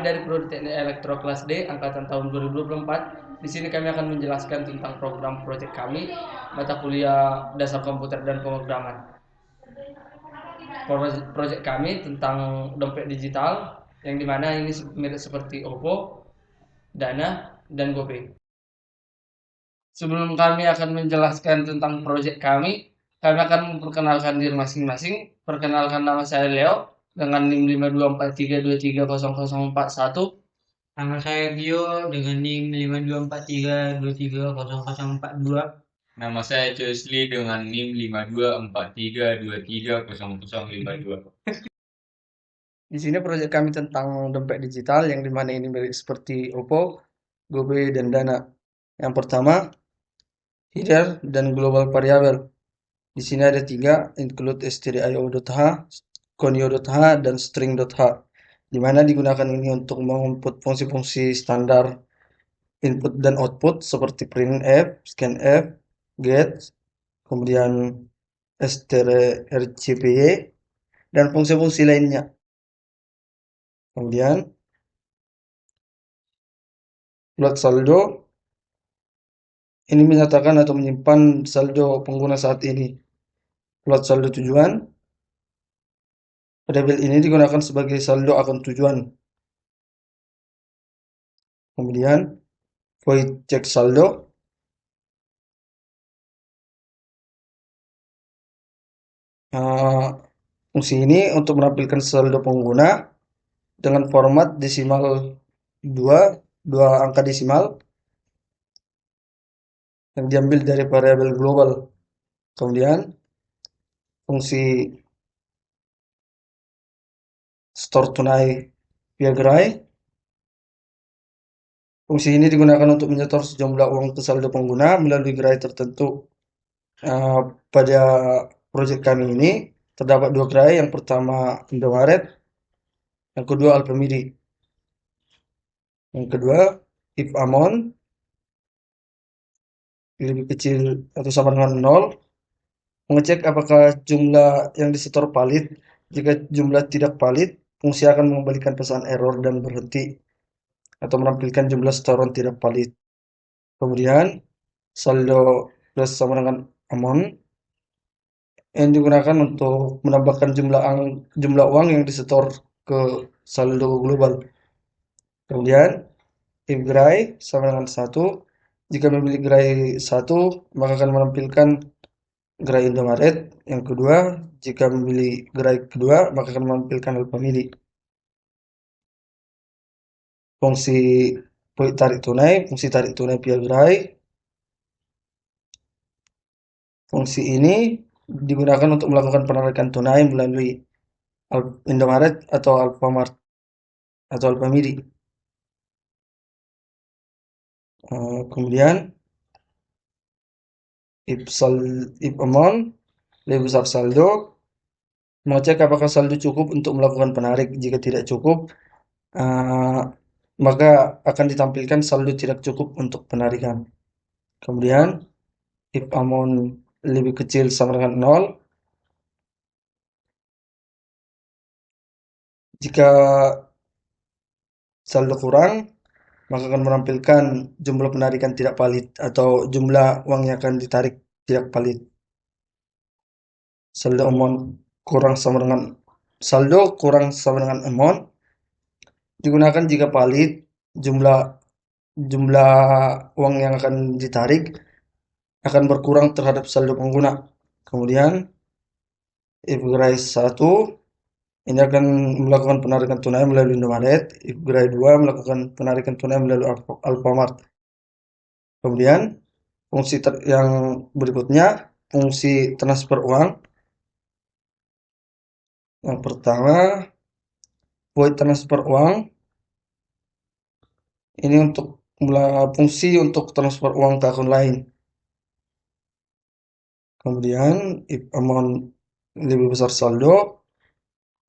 dari Prodi Teknik Elektro kelas D angkatan tahun 2024. Di sini kami akan menjelaskan tentang program proyek kami, mata kuliah dasar komputer dan pemrograman. Proyek kami tentang dompet digital, yang dimana ini mirip seperti OVO, Dana, dan GoPay. Sebelum kami akan menjelaskan tentang proyek kami akan memperkenalkan diri masing-masing. Perkenalkan, nama saya Leo dengan NIM 5243230041. Nama saya Gio dengan NIM 5243230042. Nama saya Chesli dengan NIM 5243230052. Di sini proyek kami tentang dompet digital, yang dimana ini mirip seperti OVO, GoPay, dan Dana. Yang pertama, header dan global variable. Di sini ada tiga, include stdio.h, conio.h, dan string.h, di mana digunakan ini untuk menginput fungsi-fungsi standar input dan output seperti printf, scanf, get, kemudian strcpy, dan fungsi-fungsi lainnya. Kemudian plot saldo ini menyatakan atau menyimpan saldo pengguna saat ini. Plot saldo tujuan, variabel ini digunakan sebagai saldo akun tujuan. Kemudian void check saldo, fungsi ini untuk menampilkan saldo pengguna dengan format desimal 2 angka desimal yang diambil dari variabel global. Kemudian fungsi store tunai via gerai. Fungsi ini digunakan untuk menyetor sejumlah uang ke saldo pengguna melalui gerai tertentu. Pada proyek kami ini terdapat dua gerai, yang pertama Indomaret, yang kedua Alfamidi. Yang kedua, if amount lebih kecil atau sama dengan 0, mengecek apakah jumlah yang disetor valid. Jika jumlah tidak valid, fungsi akan mengembalikan pesan error dan berhenti, atau menampilkan jumlah setoran tidak valid. Kemudian saldo plus sama dengan amount yang digunakan untuk menambahkan jumlah uang yang disetor ke saldo global. Kemudian if gerai sama dengan 1, jika memilih gerai 1 maka akan menampilkan gerai Indomaret. Yang kedua, jika memilih gerai kedua maka akan menampilkan Alfamidi. Fungsi tarik tunai, fungsi tarik tunai via gerai. Fungsi ini digunakan untuk melakukan penarikan tunai melalui Indomaret atau Alfamart atau Alfamidi. Kemudian if amount lebih besar saldo, mengecek apakah saldo cukup untuk melakukan penarik. Jika tidak cukup, maka akan ditampilkan saldo tidak cukup untuk penarikan. Kemudian if amount lebih kecil sama dengan 0, jika saldo kurang maka akan menampilkan jumlah penarikan tidak valid atau jumlah uang yang akan ditarik tidak valid. Saldo kurang sama dengan amount digunakan jika valid. Jumlah uang yang akan ditarik akan berkurang terhadap saldo pengguna. Kemudian if gerai 1 ini akan melakukan penarikan tunai melalui Indomaret. If gerai 2 melakukan penarikan tunai melalui Alfamart. Kemudian fungsi yang berikutnya, fungsi transfer uang. Yang pertama, void transfer uang. Ini untuk fungsi untuk transfer uang ke akun lain. Kemudian if amount lebih besar saldo,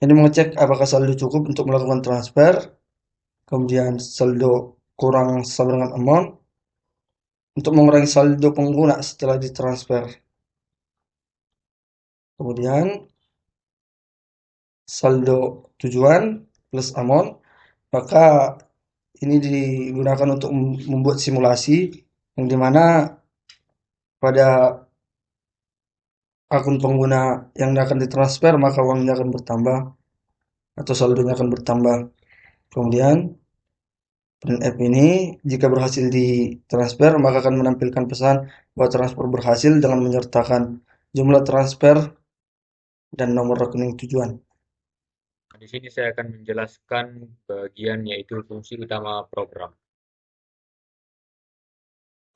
ini mengecek apakah saldo cukup untuk melakukan transfer. Kemudian saldo kurang sama dengan amount untuk mengurangi saldo pengguna setelah ditransfer. Kemudian saldo tujuan plus amount Maka ini digunakan untuk membuat simulasi yang dimana pada akun pengguna yang akan ditransfer maka uangnya akan bertambah atau saldonya akan bertambah. Kemudian printf ini jika berhasil ditransfer maka akan menampilkan pesan bahwa transfer berhasil dengan menyertakan jumlah transfer dan nomor rekening tujuan. Di sini saya akan menjelaskan bagian yaitu fungsi utama program.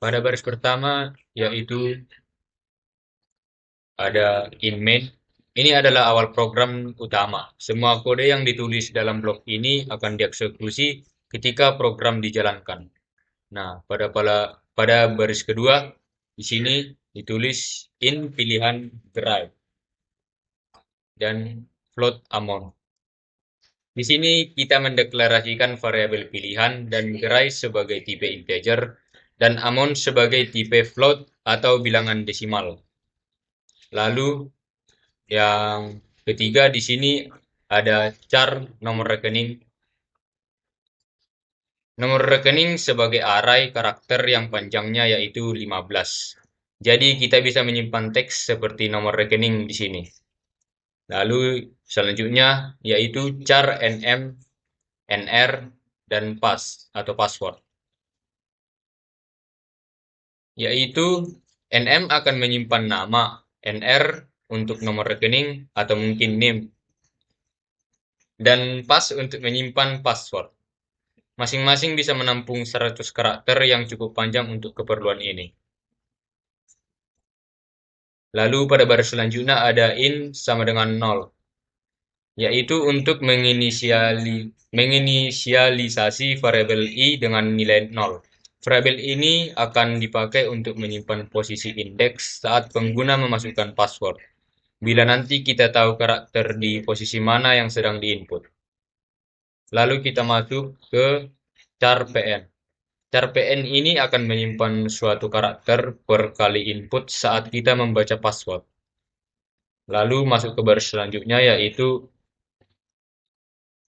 Pada baris pertama yaitu ada in main. Ini adalah awal program utama. Semua kode yang ditulis dalam blok ini akan dieksekusi ketika program dijalankan. Nah, pada baris kedua di sini ditulis in pilihan gerai dan float amount. Di sini kita mendeklarasikan variabel pilihan dan gerai sebagai tipe integer dan amount sebagai tipe float atau bilangan desimal. Lalu yang ketiga di sini ada char nomor rekening. Nomor rekening sebagai array karakter yang panjangnya yaitu 15. Jadi kita bisa menyimpan teks seperti nomor rekening di sini. Lalu selanjutnya yaitu char nm, nr, dan pass atau password. Yaitu nm akan menyimpan nama, nr untuk nomor rekening atau mungkin NIM, dan pass untuk menyimpan password. Masing-masing bisa menampung 100 karakter yang cukup panjang untuk keperluan ini. Lalu pada baris selanjutnya ada in sama dengan 0, yaitu untuk menginisialisasi variabel i dengan nilai 0. Variabel ini akan dipakai untuk menyimpan posisi indeks saat pengguna memasukkan password, bila nanti kita tahu karakter di posisi mana yang sedang diinput. Lalu kita masuk ke char pn. Char pn ini akan menyimpan suatu karakter per kali input saat kita membaca password. Lalu masuk ke baris selanjutnya yaitu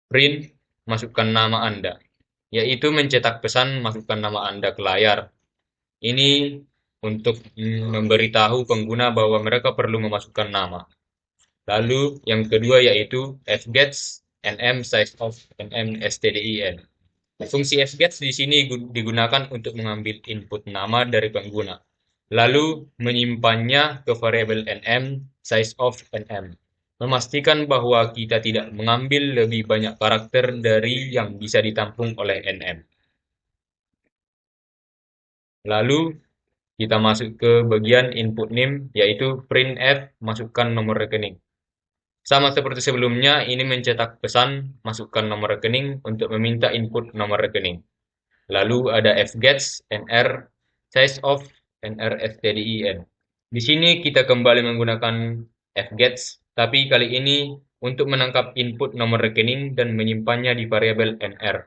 print masukkan nama Anda, yaitu mencetak pesan masukkan nama Anda ke layar. Ini untuk memberitahu pengguna bahwa mereka perlu memasukkan nama. Lalu yang kedua yaitu fgets nm size of nm stdin. Fungsi fgets di sini digunakan untuk mengambil input nama dari pengguna, lalu menyimpannya ke variabel nm size of nm, memastikan bahwa kita tidak mengambil lebih banyak karakter dari yang bisa ditampung oleh nm. Lalu kita masuk ke bagian input name yaitu printf masukkan nomor rekening. Sama seperti sebelumnya, ini mencetak pesan masukkan nomor rekening untuk meminta input nomor rekening. Lalu ada fgets nr size of nr stdin. Di sini kita kembali menggunakan fgets, tapi kali ini untuk menangkap input nomor rekening dan menyimpannya di variabel nr.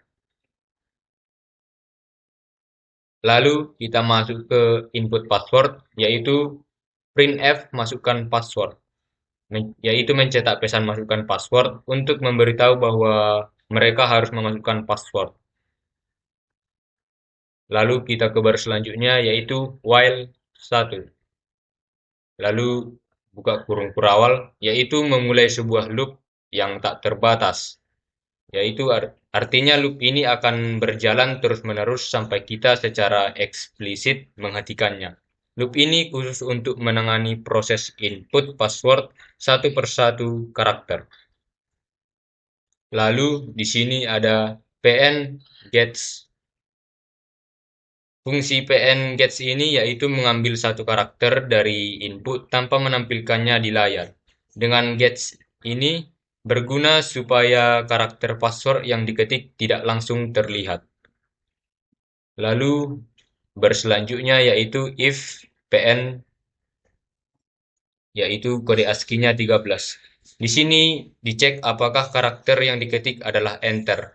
Lalu kita masuk ke input password, yaitu printf masukkan password, yaitu mencetak pesan masukkan password untuk memberitahu bahwa mereka harus memasukkan password. Lalu kita ke baris selanjutnya yaitu while 1. Lalu buka kurung kurawal, yaitu memulai sebuah loop yang tak terbatas. Yaitu artinya loop ini akan berjalan terus-menerus sampai kita secara eksplisit menghentikannya. Loop ini khusus untuk menangani proses input password satu persatu karakter. Lalu di sini ada pn gets. Fungsi pn gets ini yaitu mengambil satu karakter dari input tanpa menampilkannya di layar. Dengan gets ini berguna supaya karakter password yang diketik tidak langsung terlihat. Lalu berselanjutnya yaitu if pn, yaitu kode ASCII-nya 13. Di sini dicek apakah karakter yang diketik adalah enter.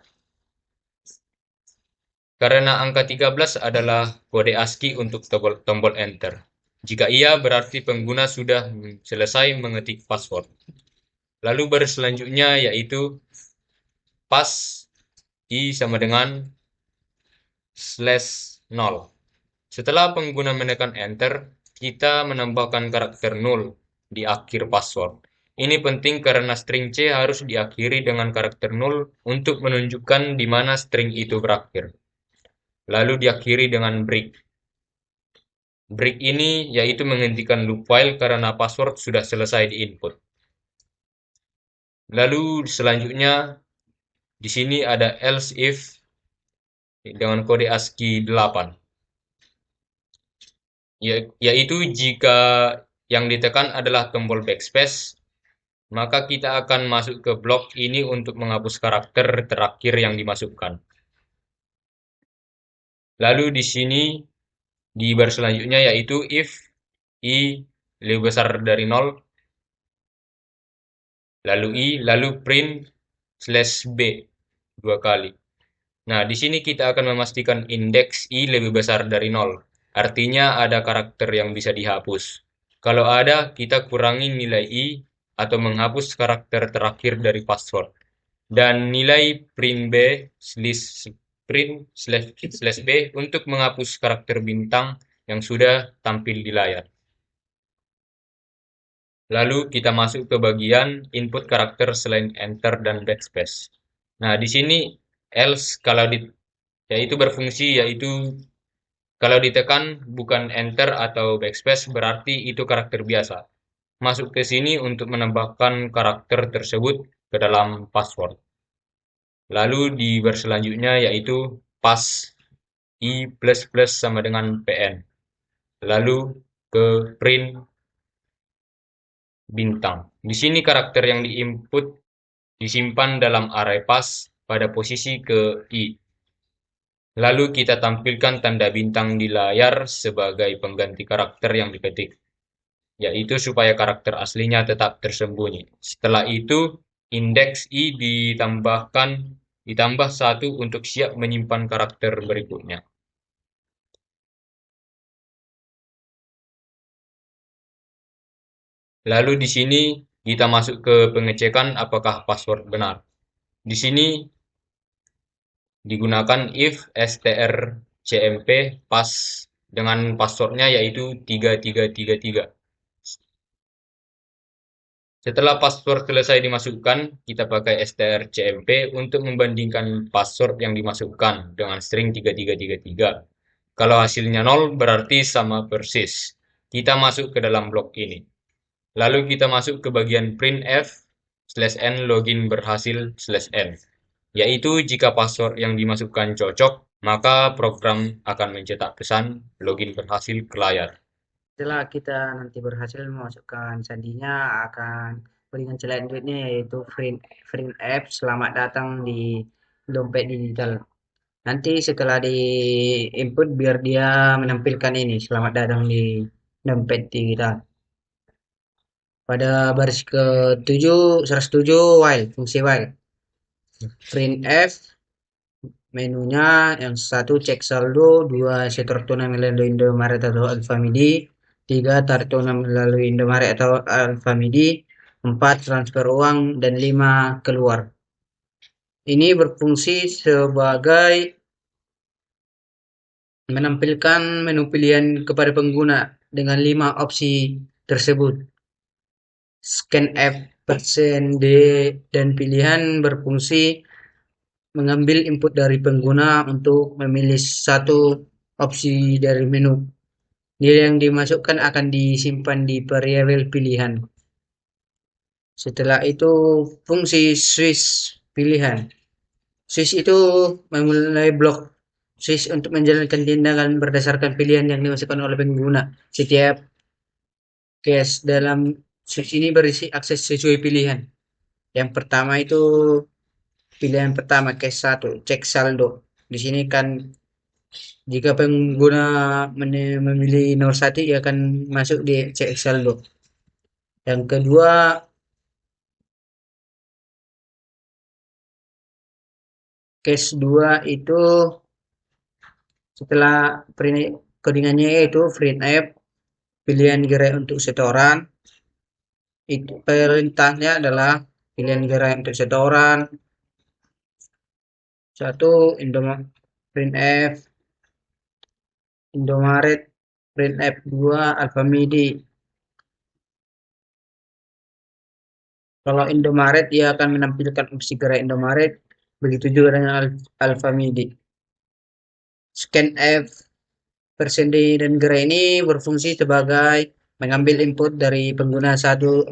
Karena angka 13 adalah kode ASCII untuk tombol enter. Jika iya, berarti pengguna sudah selesai mengetik password. Lalu baris selanjutnya yaitu pass i sama dengan /0. Setelah pengguna menekan enter, kita menambahkan karakter 0 di akhir password. Ini penting karena string C harus diakhiri dengan karakter 0 untuk menunjukkan di mana string itu berakhir. Lalu diakhiri dengan break. Break ini yaitu menghentikan loop while karena password sudah selesai di input. Lalu selanjutnya di sini ada else if dengan kode ASCII 8. Yaitu jika yang ditekan adalah tombol backspace, maka kita akan masuk ke blok ini untuk menghapus karakter terakhir yang dimasukkan. Lalu di sini di baris selanjutnya yaitu if i lebih besar dari 0, lalu print /b 2 kali. Nah, di sini kita akan memastikan indeks i lebih besar dari 0. Artinya ada karakter yang bisa dihapus. Kalau ada, kita kurangi nilai i atau menghapus karakter terakhir dari password. Dan nilai print /b untuk menghapus karakter bintang yang sudah tampil di layar. Lalu kita masuk ke bagian input karakter selain enter dan backspace. Nah, di sini else yaitu berfungsi yaitu kalau ditekan bukan enter atau backspace berarti itu karakter biasa. Masuk ke sini untuk menambahkan karakter tersebut ke dalam password. Lalu di baris selanjutnya yaitu pass i++ sama dengan pn. Lalu ke print bintang. Di sini karakter yang diinput disimpan dalam array pass pada posisi ke i. Lalu kita tampilkan tanda bintang di layar sebagai pengganti karakter yang diketik, yaitu supaya karakter aslinya tetap tersembunyi. Setelah itu, indeks i ditambah 1 untuk siap menyimpan karakter berikutnya. Lalu di sini kita masuk ke pengecekan apakah password benar. Di sini digunakan if strcmp pas dengan passwordnya yaitu 3333. Setelah password selesai dimasukkan, kita pakai strcmp untuk membandingkan password yang dimasukkan dengan string 3333. Kalau hasilnya 0 berarti sama persis. Kita masuk ke dalam blok ini. Lalu kita masuk ke bagian printf /n login berhasil /n. Yaitu jika password yang dimasukkan cocok, maka program akan mencetak pesan login berhasil ke layar. Setelah kita nanti berhasil memasukkan sandinya, akan berikan selanjutnya yaitu printf selamat datang di dompet digital. Nanti setelah di input biar dia menampilkan ini selamat datang di dompet digital. Pada baris ke-7 107 while, fungsi while. Printf menunya yang 1 cek saldo, 2 setor tunai melalui Indomaret atau Alfamidi, 3 tarik tunai melalui Indomaret atau Alfamidi, 4 transfer uang, dan 5 keluar. Ini berfungsi sebagai menampilkan menu pilihan kepada pengguna dengan 5 opsi tersebut. Scanf %D dan pilihan berfungsi mengambil input dari pengguna untuk memilih satu opsi dari menu. Nilai yang dimasukkan akan disimpan di variabel pilihan. Setelah itu fungsi switch pilihan. Switch itu memulai blok switch untuk menjalankan tindakan berdasarkan pilihan yang dimasukkan oleh pengguna. Setiap case dalam switch ini berisi akses sesuai pilihan. Yang pertama itu pilihan pertama case 1 cek saldo. Di sini kan jika pengguna memilih nomor 1 ia akan masuk di cek saldo. Yang kedua case 2 itu setelah codingannya yaitu printf pilihan gerai untuk setoran. Itu perintahnya adalah pilihan gerai untuk setoran 1 printf Indomaret, printf 2 Alfamidi. Kalau Indomaret ia akan menampilkan opsi gerai Indomaret, begitu juga dengan Alfamidi. Scanf versi dan gerai ini berfungsi sebagai mengambil input dari pengguna satu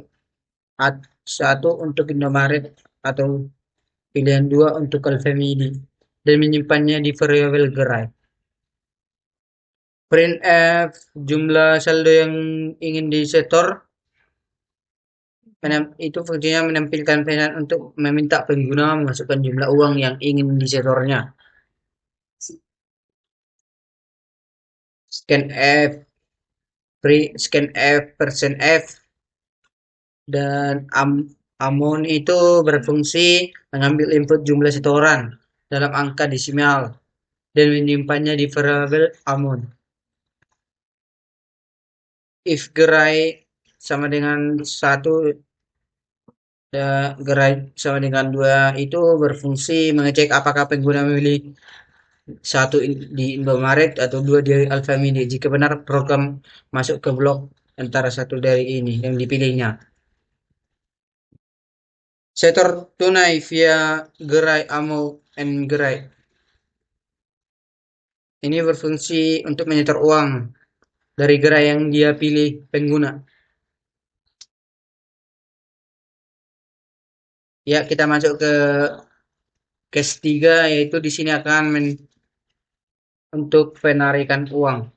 untuk Indomaret atau pilihan 2 untuk Alfamidi dan menyimpannya di variabel gerai. Printf jumlah saldo yang ingin disetor itu fungsinya menampilkan pesan untuk meminta pengguna memasukkan jumlah uang yang ingin disetornya. Scanf %f dan amount itu berfungsi mengambil input jumlah setoran dalam angka desimal dan menyimpannya di variabel amount. If gerai sama dengan 1 gerai sama dengan 2 itu berfungsi mengecek apakah pengguna memilih 1 di Indomaret atau 2 di Alfamidi. Jika benar, program masuk ke blok antara 1 dari ini yang dipilihnya. Setor tunai via gerai gerai. Ini berfungsi untuk menyetor uang dari gerai yang dia pilih pengguna. Ya, kita masuk ke case 3, yaitu di sini akan untuk penarikan uang.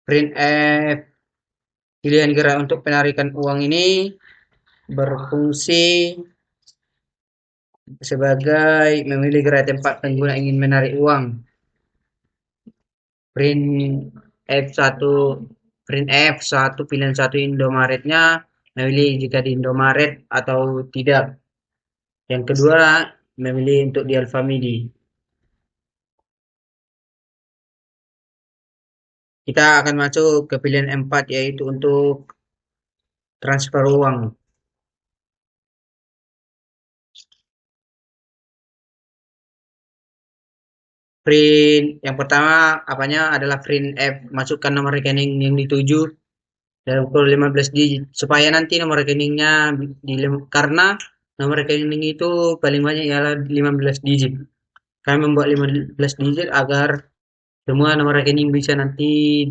Printf pilihan gerai untuk penarikan uang ini berfungsi sebagai memilih gerai tempat pengguna ingin menarik uang. Printf 1 pilihan 1 Indomaretnya memilih jika di Indomaret atau tidak. Yang kedua memilih untuk di Alfamidi. Kita akan masuk ke pilihan 4, yaitu untuk transfer uang. Print yang pertama apanya adalah printf, masukkan nomor rekening yang dituju dalam kurun 15 digit supaya nanti nomor rekeningnya karena nomor rekening itu paling banyak ialah 15 digit. Kami membuat 15 digit agar semua nomor rekening bisa nanti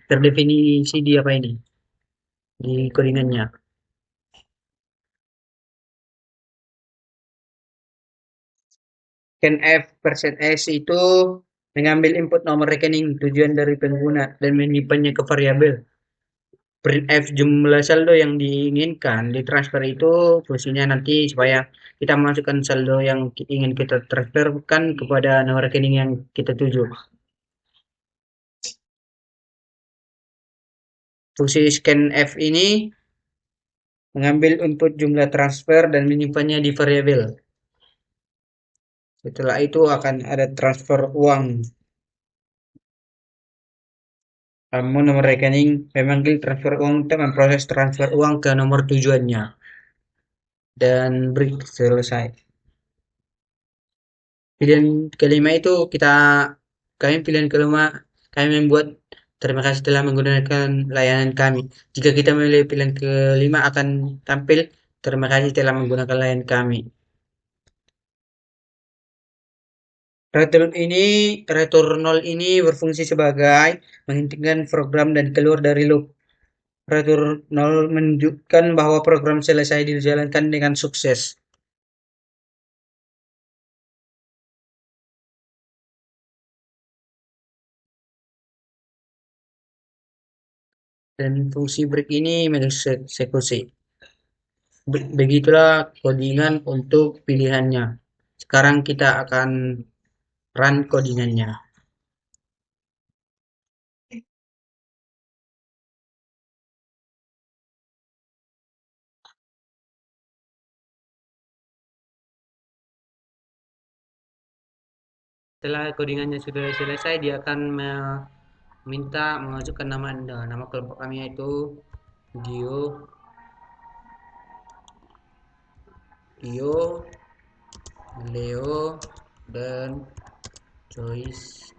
terdefinisi di apa ini, di codingannya. Scanf %s itu mengambil input nomor rekening tujuan dari pengguna dan menyimpannya ke variabel. Printf jumlah saldo yang diinginkan ditransfer itu fungsinya nanti supaya kita masukkan saldo yang ingin kita transferkan kepada nomor rekening yang kita tuju. Fungsi scanf ini mengambil input jumlah transfer dan menyimpannya di variabel. Setelah itu akan ada transfer uang. Nomor rekening memanggil transfer uang untuk memproses transfer uang ke nomor tujuannya. Dan break selesai. Pilihan kelima itu kami membuat terima kasih telah menggunakan layanan kami. Jika kita memilih pilihan kelima akan tampil terima kasih telah menggunakan layanan kami. Return 0 ini berfungsi sebagai menghentikan program dan keluar dari loop. Return 0 menunjukkan bahwa program selesai dijalankan dengan sukses. Dan fungsi break ini mengeksekusi. Begitulah codingan untuk pilihannya. Sekarang kita akan run codingannya. Setelah codingannya sudah selesai, dia akan meminta memasukkan nama Anda. Nama kelompok kami yaitu Gio Leo dan choice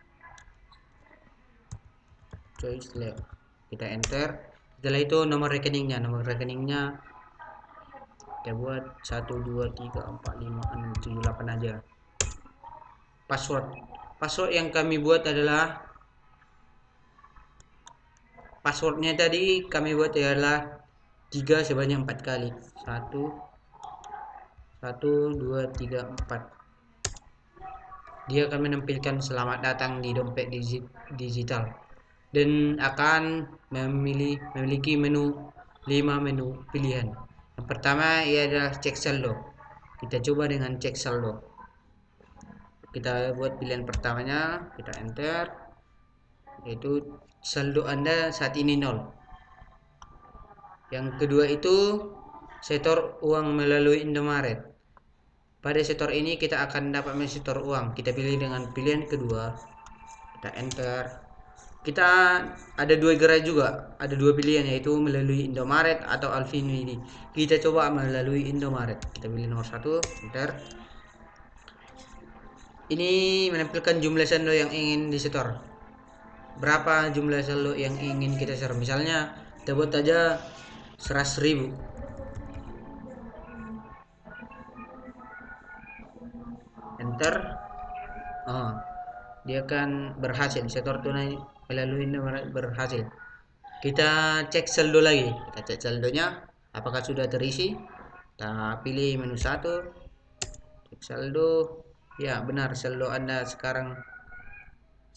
Leo. Kita enter. Setelah itu nomor rekeningnya kita buat 1 2 3 4 5 6 7 8 aja. Password yang kami buat adalah passwordnya tadi kami buat adalah 3 sebanyak 4 kali. 1 2 3 4. Dia akan menampilkan selamat datang di dompet digital dan akan memiliki 5 menu pilihan. Yang pertama ia adalah cek saldo. Kita coba dengan cek saldo. Kita buat pilihan pertamanya, kita enter, yaitu saldo Anda saat ini 0. Yang kedua itu setor uang melalui Indomaret. Pada setor ini kita akan dapat mensetor uang. Kita pilih dengan pilihan kedua, kita enter. Kita ada 2 gerai juga, ada 2 pilihan, yaitu melalui Indomaret atau Alfinity. Kita coba melalui Indomaret. Kita pilih nomor 1, enter. Ini menampilkan jumlah saldo yang ingin disetor. Berapa jumlah saldo yang ingin kita setor? Misalnya kita buat aja 100.000. Enter. Dia akan berhasil setor tunai melalui Indomaret, berhasil. Kita cek saldo lagi. Kita cek saldonya apakah sudah terisi. Kita pilih menu 1, cek saldo. Ya, benar, saldo Anda sekarang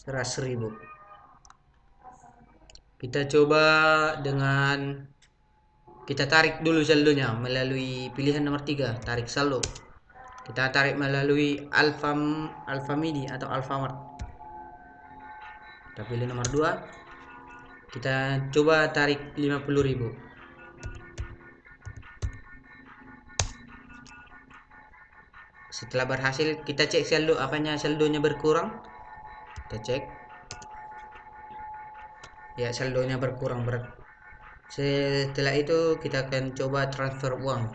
100.000. Kita coba dengan kita tarik dulu saldonya melalui pilihan nomor 3, tarik saldo. Kita tarik melalui Alfamidi atau Alfamart. Kita pilih nomor 2. Kita coba tarik 50.000. Setelah berhasil, kita cek saldo, apanya saldonya berkurang. Kita cek. Ya, saldonya berkurang berat. Setelah itu kita akan coba transfer uang.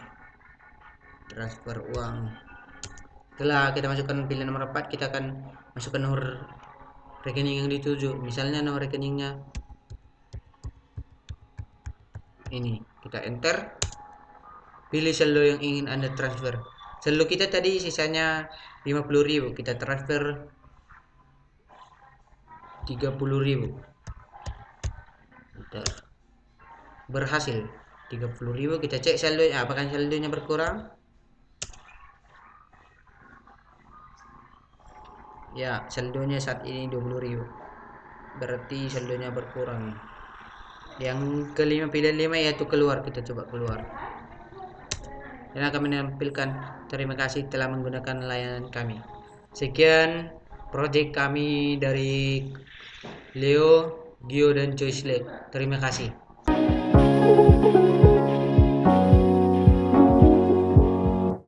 Setelah kita masukkan pilihan nomor 4, kita akan masukkan nomor rekening yang dituju. Misalnya nomor rekeningnya ini. Kita enter. Pilih saldo yang ingin Anda transfer. Saldo kita tadi sisanya 50.000. Kita transfer 30.000. Berhasil 30.000. Kita cek saldonya, apakah saldonya berkurang. Ya, saldonya saat ini 20.000. Berarti saldonya berkurang. Yang kelima, pilihan 5 yaitu keluar. Kita coba keluar. Dan akan menampilkan terima kasih telah menggunakan layanan kami. Sekian project kami dari Leo, Gio dan Joyce. Terima kasih.